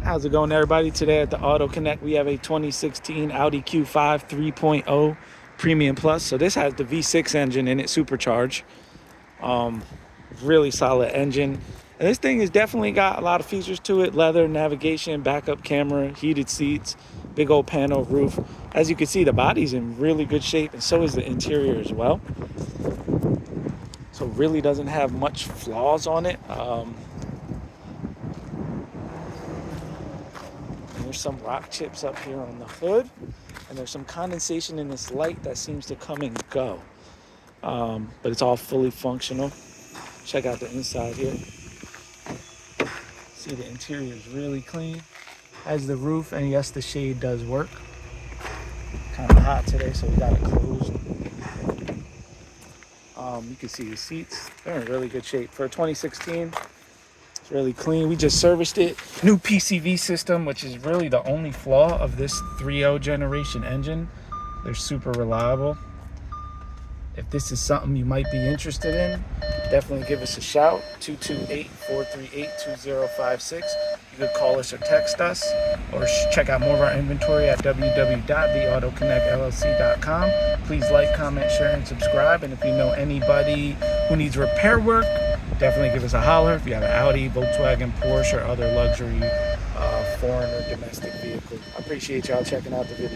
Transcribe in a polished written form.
How's it going, everybody? Today at the Auto Connect, we have a 2016 Audi Q5 3.0 Premium Plus. So this has the V6 engine in it, supercharged. Really solid engine. And this thing has definitely got a lot of features to it. Leather, navigation, backup camera, heated seats, big old panel roof. As you can see, the body's in really good shape, and so is the interior as well. So really doesn't have much flaws on it. There's some rock chips up here on the hood, and there's some condensation in this light that seems to come and go. But it's all fully functional. Check out the inside here. See, the interior is really clean. Has the roof, and yes, the shade does work. Kind of hot today, so we got it closed. You can see the seats. They're in really good shape. For a 2016, it's really clean. We just serviced it. New PCV system, which is really the only flaw of this 3.0 generation engine. They're super reliable. If this is something you might be interested in, definitely give us a shout. 228-438-2056. You could call us or text us, or check out more of our inventory at www.theautoconnectllc.com. Please like, comment, share, and subscribe. And if you know anybody who needs repair work, definitely give us a holler. If you have an Audi, Volkswagen, Porsche, or other luxury foreign or domestic vehicle. I appreciate y'all checking out the video.